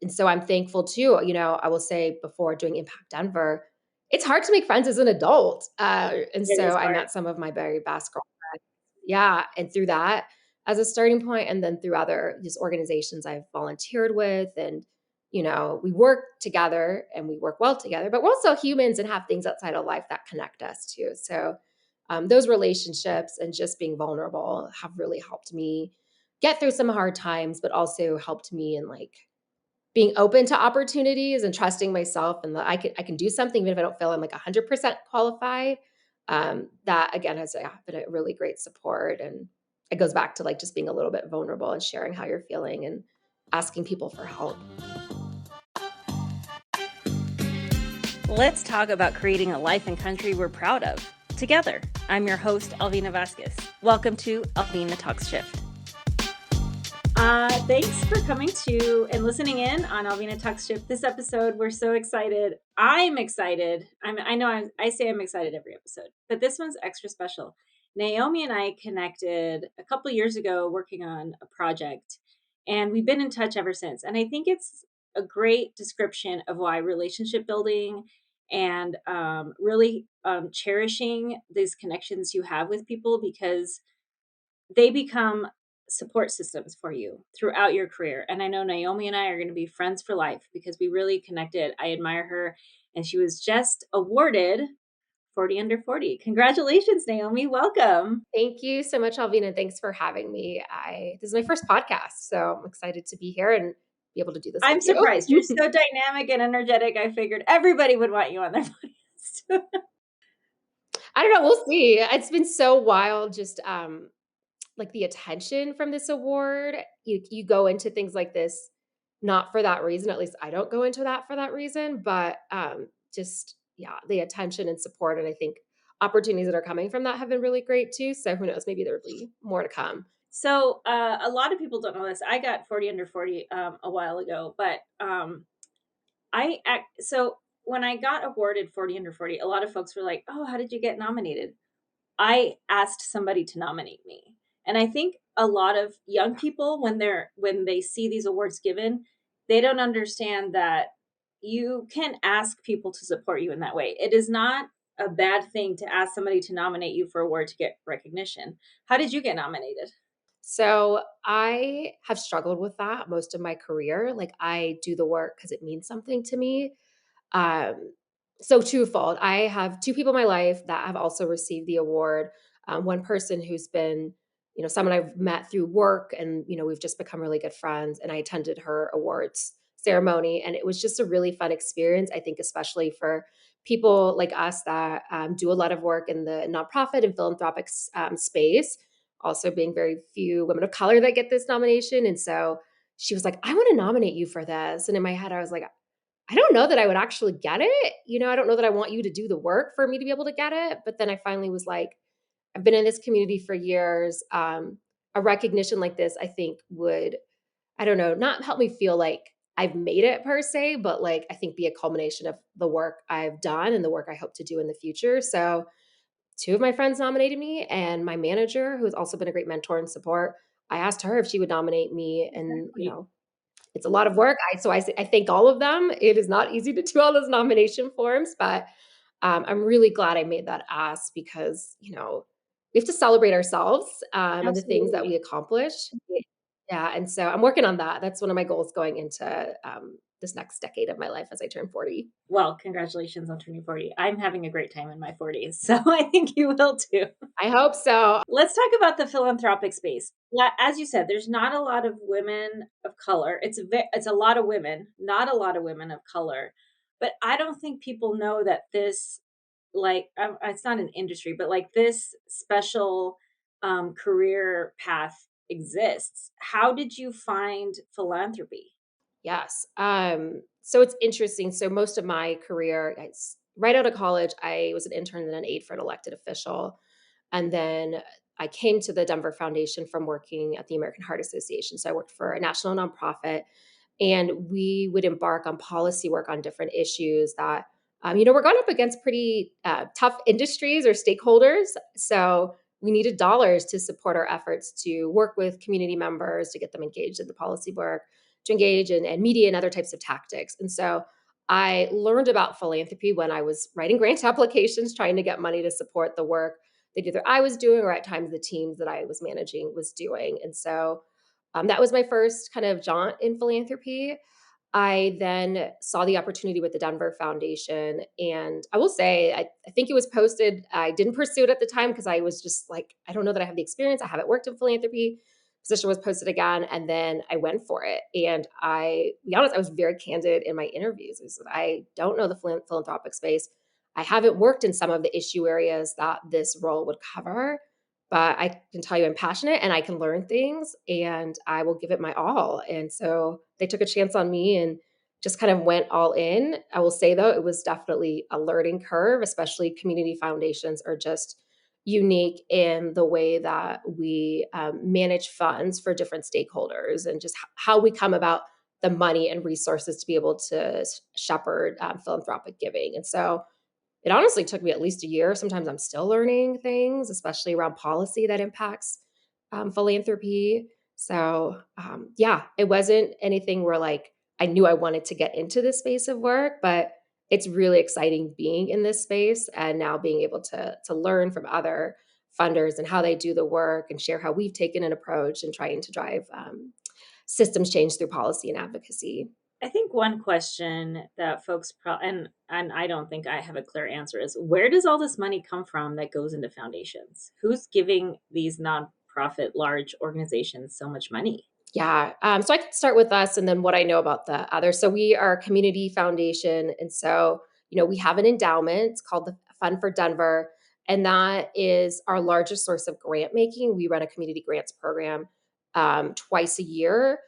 And so I'm thankful too, I will say before doing Impact Denver, it's hard to make friends as an adult. And It so is I hard. met some of my very best girlfriends. Yeah. And through that as a starting point, and then through other just organizations I've volunteered with. And, we work together and we work well together, but we're also humans and have things outside of life that connect us too. So those relationships and just being vulnerable have really helped me get through some hard times, but also helped me in like being open to opportunities and trusting myself and that I can do something even if I don't feel I'm like 100% qualified. That again has been a really great support, and it goes back to like just being a little bit vulnerable and sharing how you're feeling and asking people for help. Let's talk about creating a life and country we're proud of together. I'm your host, Alvina Vasquez. Welcome to Alvina Talks Shift. Thanks for coming to and listening in on Alvina Talks Shift. This episode, we're so excited. I'm excited. I know I say I'm excited every episode, but this one's extra special. Naomi and I connected a couple years ago working on a project, and we've been in touch ever since. And I think it's a great description of why relationship building and really cherishing these connections you have with people, because they become support systems for you throughout your career. And I know Naomi and I are going to be friends for life because we really connected. I admire her, and she was just awarded 40 under 40. Congratulations, Naomi. Welcome. Thank you so much, Alvina. Thanks for having me. This is my first podcast, so I'm excited to be here and be able to do this with I'm you. surprised. You're so dynamic and energetic. I figured everybody would want you on their podcast. I don't know. We'll see. It's been so wild, just like the attention from this award. You go into things like this not for that reason. At least I don't go into that for that reason, but just yeah, the attention and support, and I think opportunities that are coming from that have been really great too. So who knows? Maybe there'll be more to come. So a lot of people don't know this. I got 40 under 40 a while ago, but so when I got awarded 40 under 40, a lot of folks were like, "Oh, how did you get nominated?" I asked somebody to nominate me. And I think a lot of young people, when they see these awards given, they don't understand that you can ask people to support you in that way. It is not a bad thing to ask somebody to nominate you for a award to get recognition. How did you get nominated? So I have struggled with that most of my career. Like I do the work because it means something to me. Um, so twofold. I have two people in my life that have also received the award. One person who's been, someone I've met through work, and we've just become really good friends. And I attended her awards ceremony, and it was just a really fun experience. I think, especially for people like us that do a lot of work in the nonprofit and philanthropic space. Also, being very few women of color that get this nomination, and so she was like, "I want to nominate you for this," and in my head, I was like, I don't know that I would actually get it. I don't know that I want you to do the work for me to be able to get it. But then I finally was like, I've been in this community for years. A recognition like this, I think would, I don't know, not help me feel like I've made it per se, but like I think be a culmination of the work I've done and the work I hope to do in the future. So two of my friends nominated me, and my manager, who has also been a great mentor and support, I asked her if she would nominate me. And, it's a lot of work. I thank all of them. It is not easy to do all those nomination forms, but I'm really glad I made that ask because we have to celebrate ourselves and the things that Absolutely. we accomplish. Yeah, and so I'm working on that. That's one of my goals going into this next decade of my life as I turn 40. Well, congratulations on turning 40. I'm having a great time in my 40s, so I think you will too. I hope so. Let's talk about the philanthropic space. As you said, there's not a lot of women of color. It's a lot of women, not a lot of women of color. But I don't think people know that this, it's not an industry, but like this special career path exists. How did you find philanthropy? Yes. So it's interesting. So most of my career, right out of college, I was an intern and an aide for an elected official. And then I came to the Denver Foundation from working at the American Heart Association. So I worked for a national nonprofit, and we would embark on policy work on different issues that, we're going up against pretty tough industries or stakeholders. So we needed dollars to support our efforts to work with community members, to get them engaged in the policy work, to engage in media and other types of tactics. And so I learned about philanthropy when I was writing grant applications, trying to get money to support the work that either I was doing or at times the teams that I was managing was doing. And so that was my first kind of jaunt in philanthropy. I then saw the opportunity with the Denver Foundation. And I will say, I think it was posted. I didn't pursue it at the time because I was just like, I don't know that I have the experience. I haven't worked in philanthropy. Position was posted again. And then I went for it. And to be honest, I was very candid in my interviews. I said, I don't know the philanthropic space. I haven't worked in some of the issue areas that this role would cover, but I can tell you I'm passionate and I can learn things and I will give it my all. And so they took a chance on me and just kind of went all in. I will say though, it was definitely a learning curve, especially community foundations are just unique in the way that we manage funds for different stakeholders and just how we come about the money and resources to be able to shepherd philanthropic giving. And so it honestly took me at least a year. Sometimes I'm still learning things, especially around policy that impacts philanthropy. So, yeah, it wasn't anything where like I knew I wanted to get into this space of work, but it's really exciting being in this space and now being able to learn from other funders and how they do the work and share how we've taken an approach and trying to drive systems change through policy and advocacy. I think one question that folks and I don't think I have a clear answer is where does all this money come from that goes into foundations? Who's giving these nonprofit large organizations so much money? Yeah. So I can start with us and then what I know about the others. So we are a community foundation. And so, we have an endowment. It's called the Fund for Denver. And that is our largest source of grant making. We run a community grants program twice a year.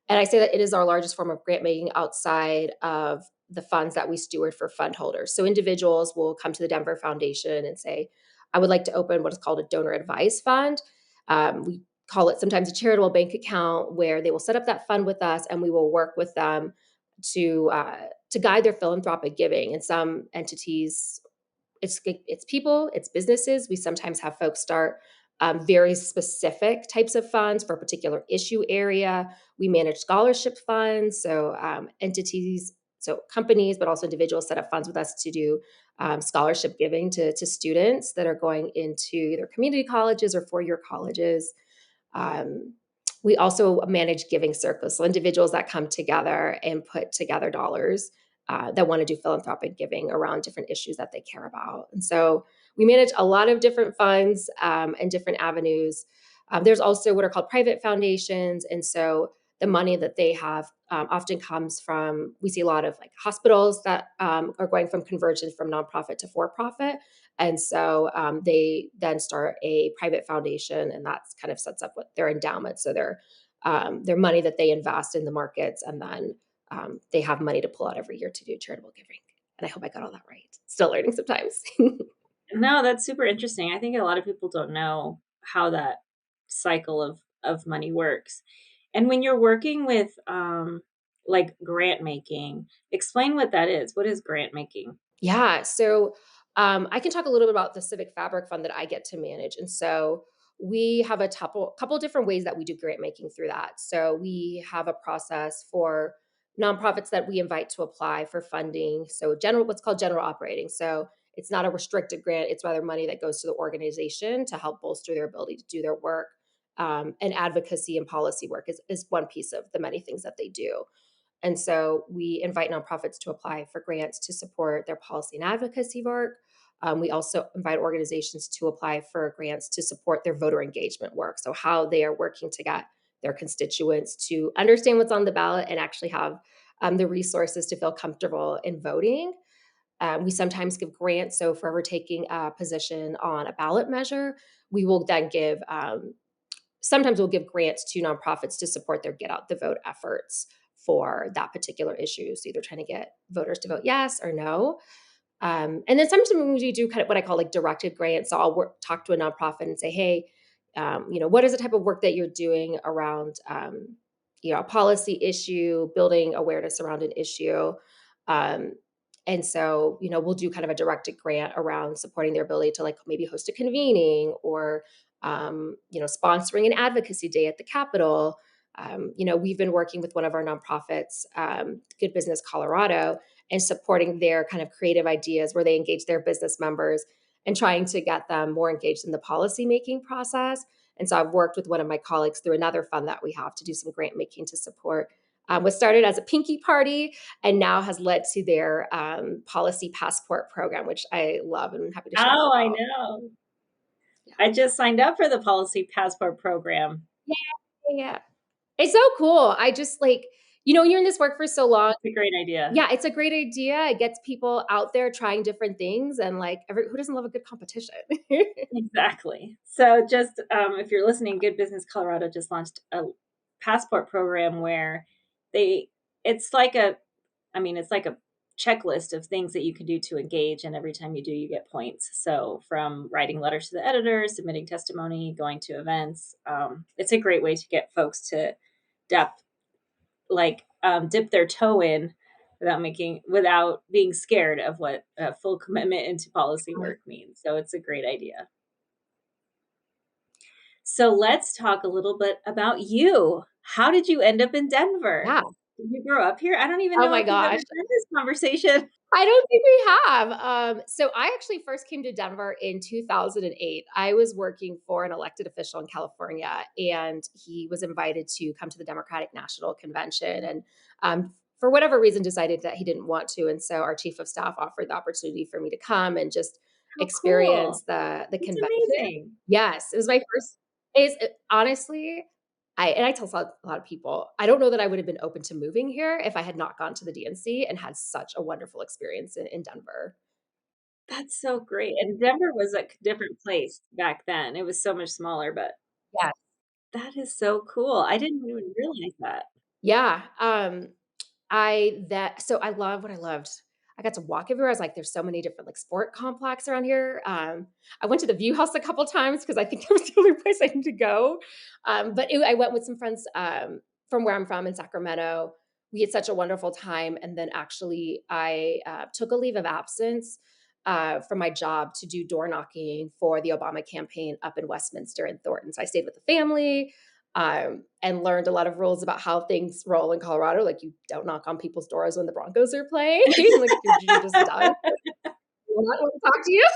And I say that it is our largest form of grant making outside of the funds that we steward for fund holders. So individuals will come to the Denver Foundation and say, I would like to open what is called a donor advice fund. We call it sometimes a charitable bank account where they will set up that fund with us and we will work with them to guide their philanthropic giving. And some entities, it's people, it's businesses. We sometimes have folks start very specific types of funds for a particular issue area. We manage scholarship funds, so entities, so companies, but also individuals set up funds with us to do scholarship giving to students that are going into either community colleges or four-year colleges. um, we also manage giving circles, so individuals that come together and put together dollars that want to do philanthropic giving around different issues that they care about. And so we manage a lot of different funds and different avenues. There's also what are called private foundations. And so the money that they have often comes from, we see a lot of like hospitals that are going from conversion from nonprofit to for profit. And so they then start a private foundation, and that kind of sets up what their endowment. So their money that they invest in the markets, and then they have money to pull out every year to do charitable giving. And I hope I got all that right. Still learning sometimes. No, that's super interesting. I think a lot of people don't know how that cycle of money works. And when you're working with like grant making, explain what that is. What is grant making? Yeah. So I can talk a little bit about the Civic Fabric Fund that I get to manage. And so we have a couple different ways that we do grant making through that. So we have a process for nonprofits that we invite to apply for funding. So what's called general operating. So it's not a restricted grant; it's rather money that goes to the organization to help bolster their ability to do their work. And advocacy and policy work is one piece of the many things that they do. And so we invite nonprofits to apply for grants to support their policy and advocacy work. We also invite organizations to apply for grants to support their voter engagement work. So, how they are working to get their constituents to understand what's on the ballot and actually have the resources to feel comfortable in voting. We sometimes give grants. So, for ever taking a position on a ballot measure, we will then sometimes we'll give grants to nonprofits to support their get out the vote efforts for that particular issue. So either trying to get voters to vote yes or no. And then sometimes we do kind of what I call like directed grants. So talk to a nonprofit and say, hey, what is the type of work that you're doing around, a policy issue, building awareness around an issue. Um, and so, we'll do kind of a directed grant around supporting their ability to like maybe host a convening or, sponsoring an advocacy day at the Capitol. We've been working with one of our nonprofits, Good Business Colorado, and supporting their kind of creative ideas where they engage their business members and trying to get them more engaged in the policy making process. And so I've worked with one of my colleagues through another fund that we have to do some grant making to support. Was started as a pinky party and now has led to their policy passport program, which I love and I'm happy to share more Oh, I about. know. Yeah. I just signed up for the policy passport program. Yeah. Yeah. It's so cool. I just like, you're in this work for so long. It's a great idea. Yeah, it's a great idea. It gets people out there trying different things and like who doesn't love a good competition? Exactly. So just if you're listening, Good Business Colorado just launched a passport program where they it's like a it's like a checklist of things that you can do to engage, and every time you do, you get points. So from writing letters to the editor, submitting testimony, going to events, it's a great way to get folks to depth dip their toe in without being scared of what a full commitment into policy work means. So it's a great idea. So let's talk a little bit about you. How did you end up in Denver? Yeah. Did you grow up here? I don't even Oh know my if we've ever gosh. had this conversation. I don't think we have. So I actually first came to Denver in 2008. I was working for an elected official in California, and he was invited to come to the Democratic National Convention, and for whatever reason, decided that he didn't want to. And so our chief of staff offered the opportunity for me to come and just How cool. experience the It's convention. amazing. Yes, it was my first. Is honestly, I tell a lot of people, I don't know that I would have been open to moving here if I had not gone to the DNC and had such a wonderful experience in Denver. That's so great. And Denver was a different place back then. It was so much smaller, but Yeah. that is so cool. I didn't even realize that. Yeah, I love what I loved. I got to walk everywhere. I was like, there's so many different like sport complex around here. I went to the View House a couple times because I think that was the only place I need to go. I went with some friends from where I'm from in Sacramento. We had such a wonderful time, and then actually I took a leave of absence from my job to do door knocking for the Obama campaign up in Westminster and Thornton. So I stayed with the family and learned a lot of rules about how things roll in Colorado. Like you don't knock on people's doors when the Broncos are playing. Like you're just done. We're not going to talk to you.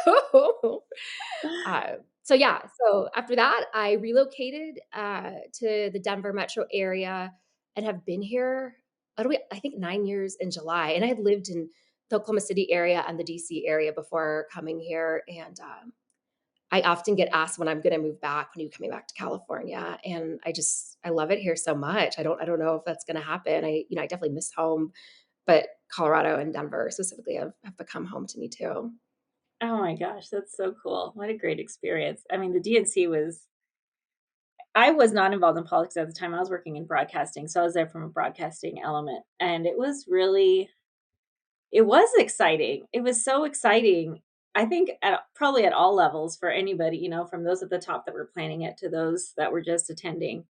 So yeah. So after that, I relocated to the Denver metro area and have been here. I think 9 years in July, and I had lived in the Oklahoma City area and the DC area before coming here. And I often get asked when I'm gonna move back, "When are you coming back to California?" And I love it here so much. I don't know if that's gonna happen. I definitely miss home, but Colorado and Denver specifically have become home to me too. Oh my gosh, that's so cool. What a great experience. I mean, the DNC was I was not involved in politics at the time. I was working in broadcasting, so I was there from a broadcasting element, and it was exciting. It was so exciting. I think probably at all levels for anybody, from those at the top that were planning it to those that were just attending.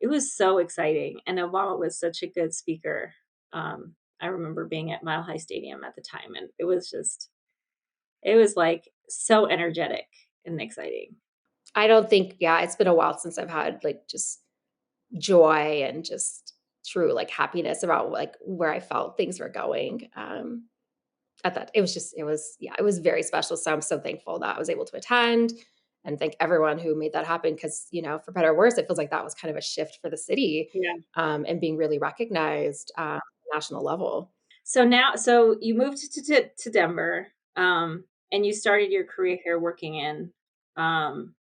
It was so exciting, and Obama was such a good speaker. I remember being at Mile High Stadium at the time, and it was like so energetic and exciting. I don't think yeah, it's been a while since I've had, like, just joy and just true, like, happiness about, like, where I felt things were going. At that it was very special, so I'm so thankful that I was able to attend and thank everyone who made that happen because, for better or worse, it feels like that was kind of a shift for the city, Yeah. and being really recognized, national level. So you moved to Denver, and you started your career here working in um,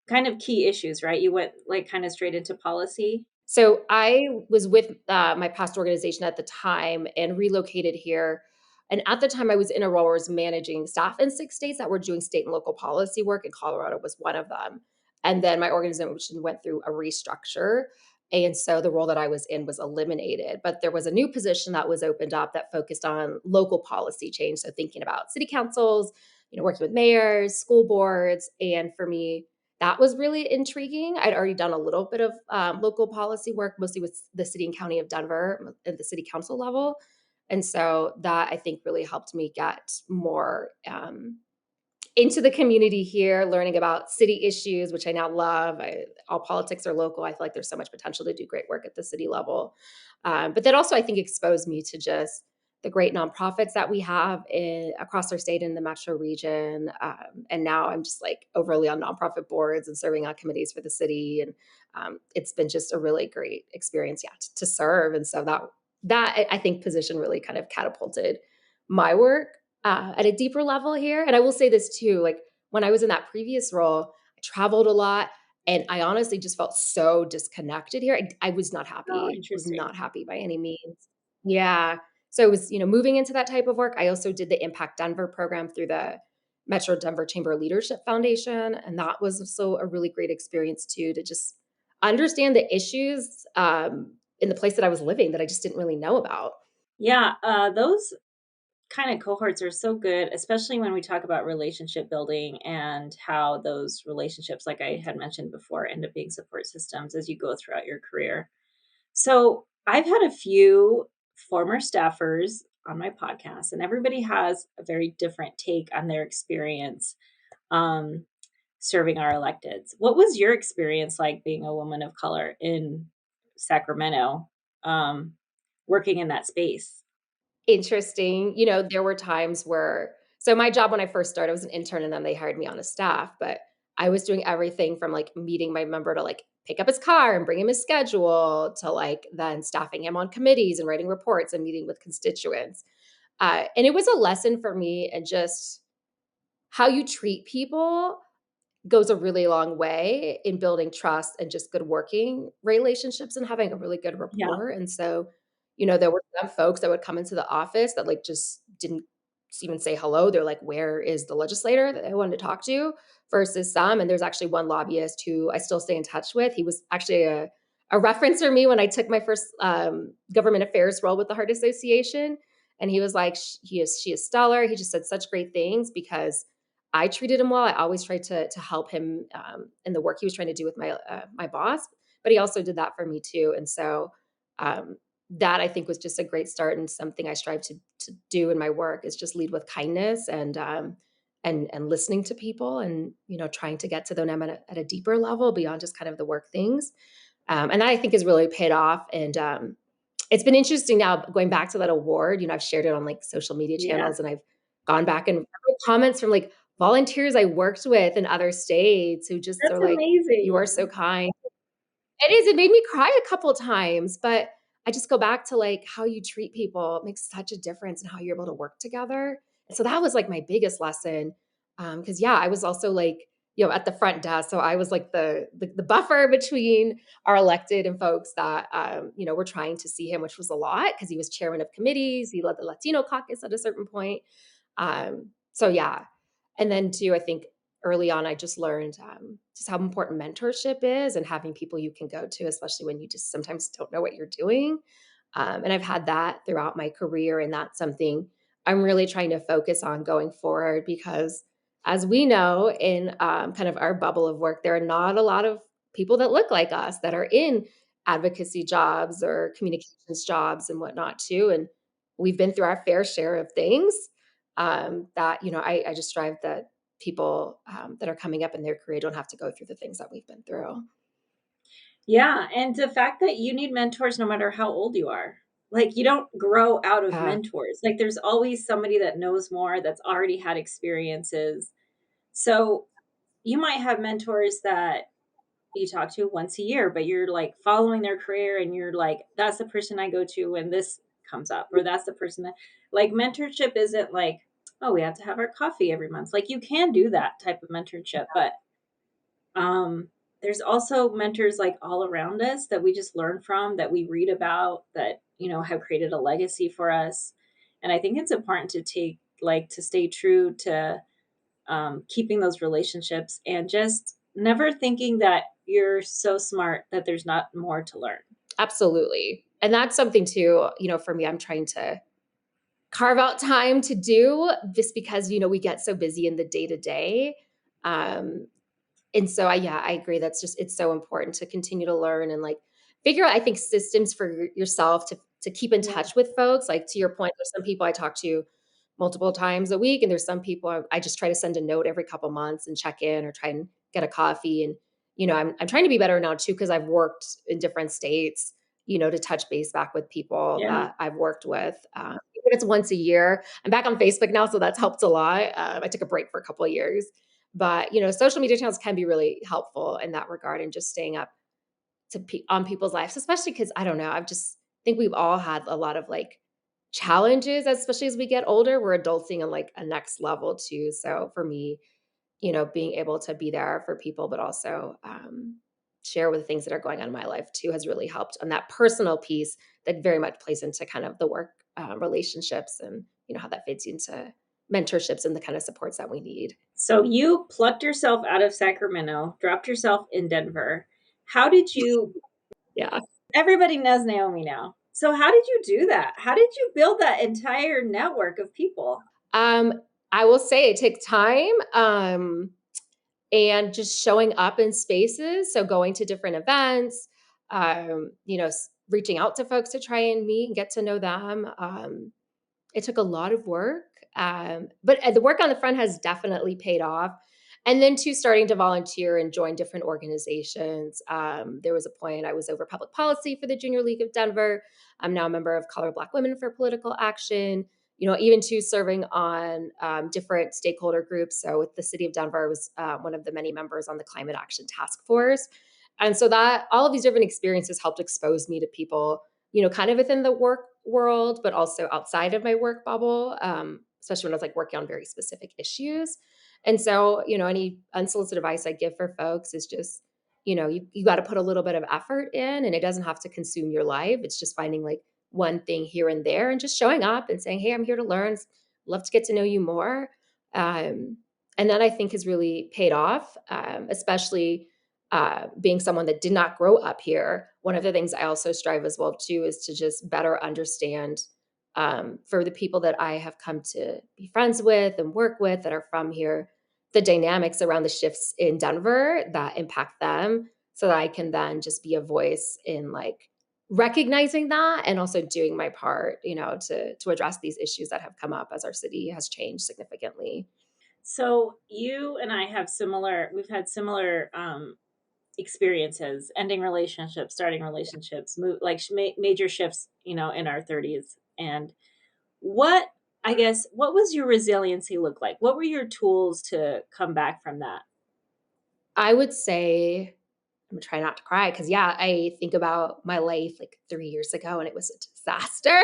kind of key issues, right? You went like kind of straight into policy. So I was with my past organization at the time and relocated here. And at the time, I was in a role where I was managing staff in 6 states that were doing state and local policy work, and Colorado was one of them. And then my organization went through a restructure. And so the role that I was in was eliminated. But there was a new position that was opened up that focused on local policy change. So thinking about city councils, working with mayors, school boards. And for me, that was really intriguing. I'd already done a little bit of local policy work, mostly with the city and county of Denver at the city council level. And so that I think really helped me get more into the community here, learning about city issues, which I now love. All politics are local. I feel like there's so much potential to do great work at the city level. But that also, I think, exposed me to just the great nonprofits that we have across our state in the metro region. And now I'm just like overly on nonprofit boards and serving on committees for the city. And it's been just a really great experience, yeah, to serve. And so that I think position really kind of catapulted my work at a deeper level here. And I will say this too, like when I was in that previous role, I traveled a lot and I honestly just felt so disconnected here. I Oh, was interesting. not happy by any means. Yeah. So it was, moving into that type of work. I also did the Impact Denver program through the Metro Denver Chamber Leadership Foundation. And that was also a really great experience too, to just understand the issues in the place that I was living that I just didn't really know about. Yeah, those kind of cohorts are so good, especially when we talk about relationship building and how those relationships, like I had mentioned before, end up being support systems as you go throughout your career. So I've had a few former staffers on my podcast, and everybody has a very different take on their experience um, serving our electeds. What was your experience like being a woman of color in Sacramento, um, working in that space? Interesting. There were times where so my job when I first started, I was an intern and then they hired me on a staff, but I was doing everything from, like, meeting my member to, like, pick up his car and bring him his schedule to, like, then staffing him on committees and writing reports and meeting with constituents. And it was a lesson for me and just how you treat people goes a really long way in building trust and just good working relationships and having a really good Yeah. rapport. And so, there were some folks that would come into the office that like just didn't even say hello. They're like, where is the legislator that I wanted to talk to? Versus some, and there's actually one lobbyist who I still stay in touch with. He was actually a reference for me when I took my first government affairs role with the Heart Association. And he was like, she is stellar. He just said such great things because I treated him well. I always tried to help him in the work he was trying to do with my boss, but he also did that for me too. And so that I think was just a great start and something I strive to do in my work is just lead with kindness and listening to people and trying to get to them at a deeper level beyond just kind of the work things. And that I think has really paid off. And it's been interesting now going back to that award. I've shared it on like social media Yeah. channels and I've gone back and read comments from like volunteers I worked with in other states who just That's are like, "You are so amazing. kind." It is, it made me cry a couple times, but I just go back to, like, how you treat people makes such a difference in how you're able to work together. So that was, like, my biggest lesson, because yeah, I was also, like, at the front desk, so I was, like, the buffer between our elected and folks that, were trying to see him, which was a lot because he was chairman of committees, he led the Latino caucus at a certain point. So yeah. And then too, I think early on, I just learned just how important mentorship is and having people you can go to, especially when you just sometimes don't know what you're doing. And I've had that throughout my career. And that's something I'm really trying to focus on going forward because, as we know, in kind of our bubble of work, there are not a lot of people that look like us that are in advocacy jobs or communications jobs and whatnot, too. And we've been through our fair share of things that, I just strive that people that are coming up in their career don't have to go through the things that we've been through. Yeah, and the fact that you need mentors no matter how old you are. Like, you don't grow out of Yeah, mentors. Like, there's always somebody that knows more, that's already had experiences. So, you might have mentors that you talk to once a year, but you're, like, following their career and you're like, "That's the person I go to when this comes up," or, "That's the person that" like, mentorship isn't like, "Oh, we have to have our coffee every month." Like, you can do that type of mentorship, but um, there's also mentors like all around us that we just learn from, that we read about, that, have created a legacy for us. And I think it's important to to stay true to keeping those relationships and just never thinking that you're so smart that there's not more to learn. absolutely. And that's something too, for me, I'm trying to carve out time to do just because, we get so busy in the day to day. And so yeah, I agree. It's so important to continue to learn and like figure out, I think, systems for yourself to keep in Yeah. touch with folks. Like to your point, there's some people I talk to multiple times a week. And there's some people I just try to send a note every couple months and check in or try and get a coffee. And, I'm trying to be better now too, because I've worked in different states, to touch base back with people Yeah. that I've worked with. Even if it's once a year. I'm back on Facebook now, so that's helped a lot. I took a break for a couple of years. But, social media channels can be really helpful in that regard and just staying up on people's lives, especially because I don't know, I've just think we've all had a lot of like challenges, especially as we get older. We're adulting on like a next level too. So for me, being able to be there for people, but also share with things that are going on in my life too has really helped on that personal piece that very much plays into kind of the work relationships and, how that fits into mentorships and the kind of supports that we need. So you plucked yourself out of Sacramento, dropped yourself in Denver. How did you Yeah. Everybody knows Naomi now. So how did you do that? How did you build that entire network of people? Um, I will say it takes time. And just showing up in spaces. So going to different events, reaching out to folks to try and meet and get to know them. It took a lot of work, but the work on the front has definitely paid off. And then too, starting to volunteer and join different organizations. There was a point I was over public policy for the Junior League of Denver. I'm now a member of Color Black Women for Political Action. Even to serving on different stakeholder groups. So with the city of Denver, I was one of the many members on the Climate Action Task Force. And so that all of these different experiences helped expose me to people, kind of within the work world, but also outside of my work bubble, especially when I was like working on very specific issues. And so, any unsolicited advice I give for folks is just, you got to put a little bit of effort in and it doesn't have to consume your life. It's just finding like one thing here and there and just showing up and saying, hey, I'm here to learn. Love to get to know you more. Um, and that I think has really paid off, especially being someone that did not grow up here. One of the things I also strive as well too is to just better understand for the people that I have come to be friends with and work with that are from here, the dynamics around the shifts in Denver that impact them, so that I can then just be a voice in like recognizing that and also doing my part, to address these issues that have come up as our city has changed significantly. So you and I have we've had similar experiences, ending relationships, starting relationships, major shifts, in our 30s. And what, I guess, what was your resiliency look like? What were your tools to come back from that? I would say I'm gonna try not to cry because yeah, I think about my life like 3 years ago and it was a disaster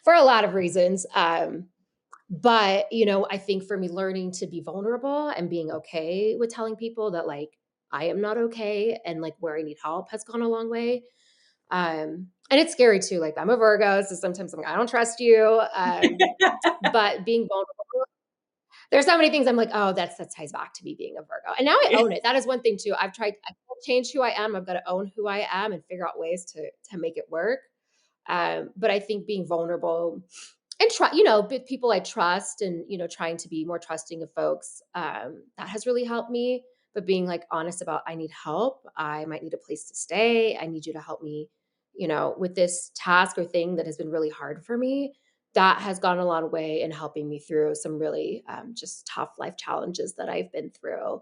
for a lot of reasons. But I think for me learning to be vulnerable and being okay with telling people that like I am not okay and like where I need help has gone a long way. And it's scary too. Like I'm a Virgo, so sometimes I'm like, I don't trust you. But being vulnerable, there's so many things I'm like, oh, that ties back to me being a Virgo. And now I own it. That is one thing too. I can't change who I am. I've got to own who I am and figure out ways to make it work. But I think being vulnerable and try, people I trust and, trying to be more trusting of folks, that has really helped me. But being like honest about I need help. I might need a place to stay. I need you to help me, with this task or thing that has been really hard for me. That has gone a long way in helping me through some really just tough life challenges that I've been through.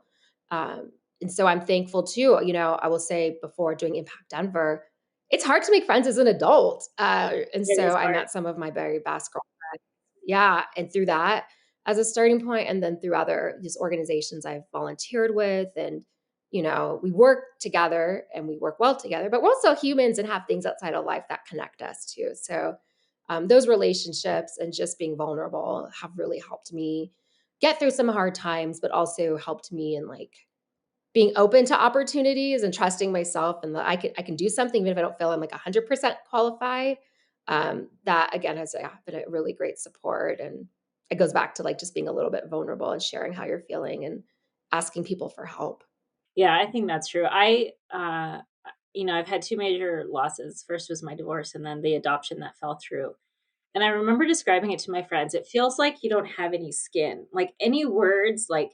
Um, and so I'm thankful too. I will say before doing Impact Denver, it's hard to make friends as an adult. And It so is I hard. met some of my very best girlfriends. Yeah. And through that as a starting point, and then through other just organizations I've volunteered with. And, we work together and we work well together, but we're also humans and have things outside of life that connect us too. So those relationships and just being vulnerable have really helped me get through some hard times, but also helped me in like being open to opportunities and trusting myself and that I can do something even if I don't feel I'm like 100% qualified. That again has been a really great support, and it goes back to like just being a little bit vulnerable and sharing how you're feeling and asking people for help. Yeah, I think that's true. I've had two major losses. First was my divorce, and then the adoption that fell through. And I remember describing it to my friends. It feels like you don't have any skin. Like any words, like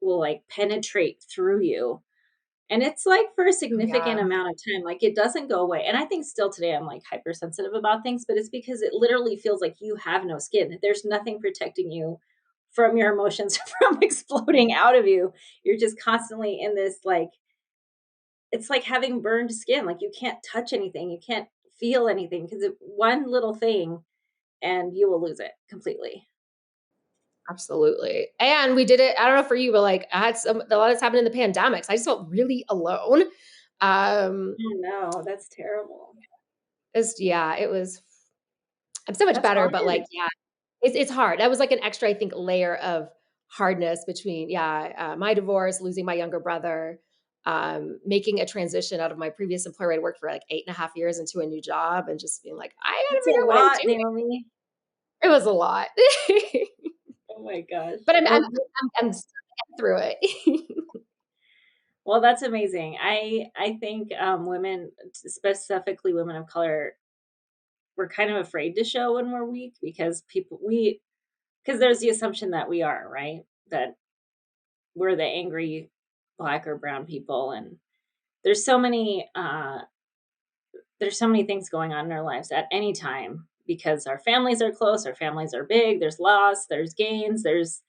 will like penetrate through you. And it's like for a Oh, significant yeah. amount of time, like it doesn't go away. And I think still today I'm like hypersensitive about things, but it's because it literally feels like you have no skin. There's nothing protecting you from your emotions from exploding out of you. You're just constantly in this like it's like having burned skin. Like you can't touch anything, you can't feel anything because one little thing and you will lose it completely. Absolutely. And we did it, I don't know for you, but like I had a lot of this happened in the pandemic. So I just felt really alone. Oh no, that's terrible. Yeah, it was I'm so much That's better, but hard. like, yeah, it's hard. That was like an extra, I think, layer of hardness between, yeah, my divorce, losing my younger brother, making a transition out of my previous employer. I worked for like 8.5 years into a new job and just being like, I gotta That's a figure out what I'm lot, doing. Naomi. It was a lot. Oh my gosh. But Well, I'm still getting through it. well, that's amazing. I think women, specifically women of color, we're kind of afraid to show when we're weak because because there's the assumption that we are right, that we're the angry black or brown people, and there's so many uh, there's so many things going on in our lives at any time because our families are close, our families are big. There's loss, there's gains, there's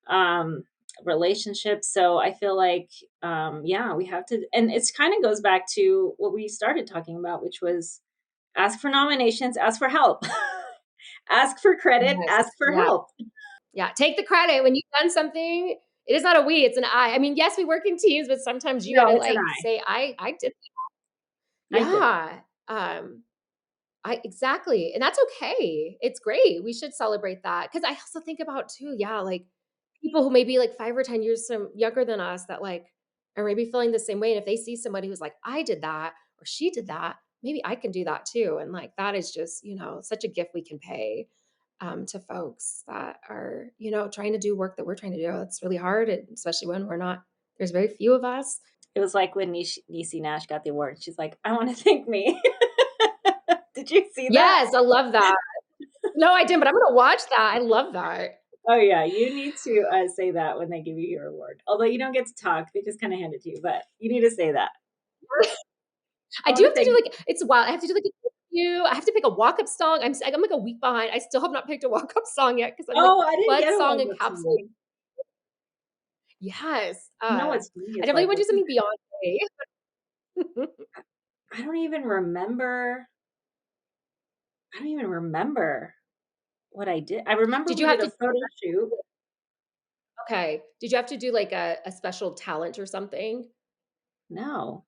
um relationships. So I feel like yeah, we have to, and it's kind of goes back to what we started talking about, which was ask for nominations, ask for help. Ask for credit, Yes. ask for Yeah. help. Yeah. Take the credit when you've done something. It is not a we, it's an I. I mean, yes, we work in teams, but sometimes you No, gotta it's an like say, I did. I did that. Yeah. I exactly, and that's okay. It's great. We should celebrate that because I also think about too, yeah, like people who may be like 5 or 10 years younger than us that like are maybe feeling the same way. And if they see somebody who's like, I did that or she did that, maybe I can do that too. And like that is just, such a gift we can pay to folks that are, trying to do work that we're trying to do. It's really hard, and especially when we're not, there's very few of us. It was like when Niecy Nash got the award. She's like, "I wanna thank me." Did you see that? Yes, I love that. No, I didn't, but I'm gonna watch that. I love that. Oh, yeah, you need to, say that when they give you your award. Although you don't get to talk, they just kinda hand it to you, but you need to say that. "I I do wanna have to do thank like it's wild. I have to do like an interview. I have to pick a walk-up song. I'm like a week behind. I still have not picked a walk-up song yet because I'm like, Oh, I didn't what get a song walk-up encapsulates. song. Yes. You know what's funny I is, definitely like, want to do looking something Beyonce. I don't even remember I don't even remember what I did. I remember Did we you have did a to photo shoot. Okay. Did you have to do like a special talent or something? No.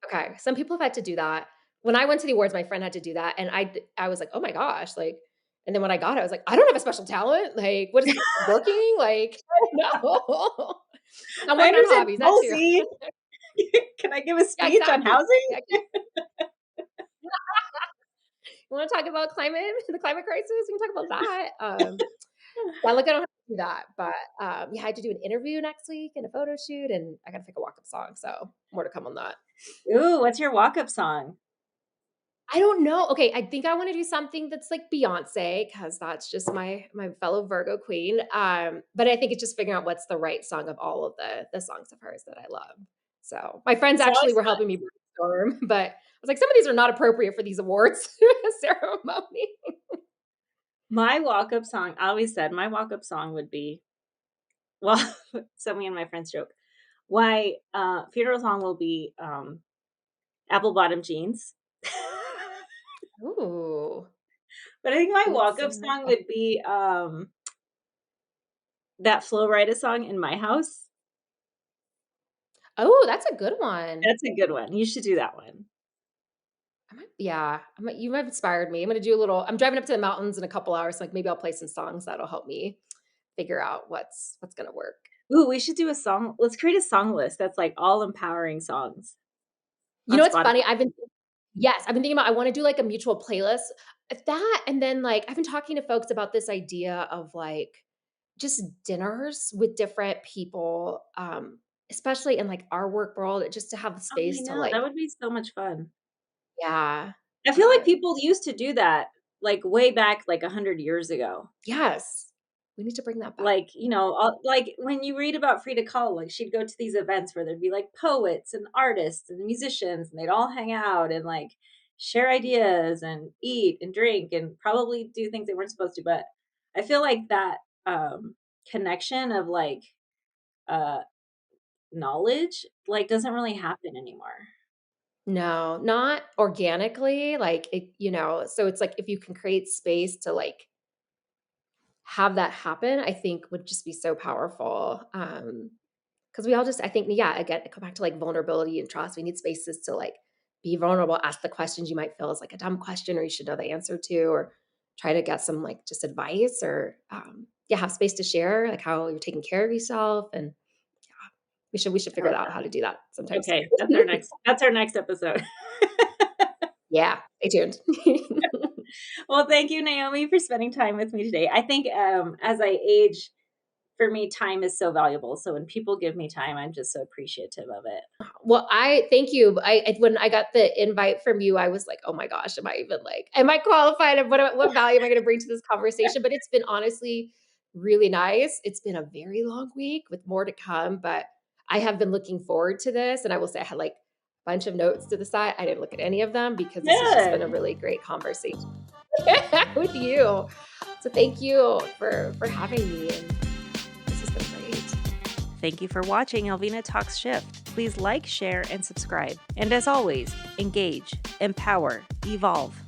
Okay. Some people have had to do that. When I went to the awards, my friend had to do that, and I was like, "Oh my gosh," like, and then when I got it, I was like, "I don't have a special talent. Like, what is it working?" Like, no. I'm I working on understand hobbies, that too. policy. Can I give a Yeah, speech on exactly. housing? Yeah, you wanna talk about climate the climate crisis? We can talk about that. Yeah, like, I don't have to do that, but, yeah, I had to do an interview next week and a photo shoot, and I gotta pick a walk-up song, so more to come on that. Ooh, what's your walk-up song? I don't know. Okay, I think I wanna do something that's like Beyoncé because that's just my fellow Virgo queen, but I think it's just figuring out what's the right song of all of the songs of hers that I love. So, my friends actually Sounds were helping me brainstorm, but I was like, "Some of these are not appropriate for these awards ceremony." my walk-up song, I always said my walk-up song would be well, so me and my friends joke. My, funeral song will be, Apple Bottom Jeans. Ooh, But I think my good walk-up song. song would be, that Flo Rida song, "In My House." Oh, that's a good one. That's a good one. You should do that one. Yeah, you might have inspired me. I'm gonna do a little I'm driving up to the mountains in a couple hours, so, like, maybe I'll play some songs that'll help me figure out what's gonna work. Ooh, we should do a song let's create a song list that's, like, all empowering songs You on know what's Spotify. funny? Yes, I've been thinking about I wanna do, like, a mutual playlist. That and then, like, I've been talking to folks about this idea of, like, just dinners with different people, especially in, like, our work world, just to have the Oh, I space to, know, that like would be so much fun. yeah, I feel like um people used to do that, like, way back, like, 100 years ago. yes. We need to bring that back. Like, like when you read about Frida Kahlo, like she'd go to these events where there'd be like poets and artists and musicians, and they'd all hang out and like share ideas and eat and drink and probably do things they weren't supposed to. But I feel like that connection of like uh knowledge like doesn't really happen anymore. No, not organically, like, so it's like if you can create space to, like, have that happen, I think would just be so powerful, because we all just I think, yeah, again, I come back to, like, vulnerability and trust. We need spaces to, like, be vulnerable, ask the questions you might feel is, like, a dumb question or you should know the answer to, or try to get some, like, just advice or, yeah, have space to share, like, how you're taking care of yourself, and yeah, we should I figure love out how that. to do that sometimes. Okay, that's our next episode. Yeah, stay tuned. Well, thank you, Naomi, for spending time with me today. I think as I age, for me, time is so valuable. So when people give me time, I'm just so appreciative of it. Well, I thank you. When I got the invite from you, I was like, "Oh my gosh, am I qualified? And what value am I gonna bring to this conversation?" But it's been honestly really nice. It's been a very long week with more to come, but I have been looking forward to this, and I will say I had, like, a bunch of notes to the side. I didn't look at any of them because this has just been a Good. really great conversation with you. So thank you for having me, and this has been great. Thank you for watching Alvina Talks Shift. Please like, share, and subscribe. And as always, engage, empower, evolve.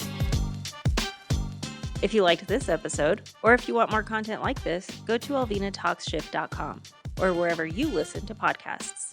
If you liked this episode, or if you want more content like this, go to alvinatalkshift.com or wherever you listen to podcasts.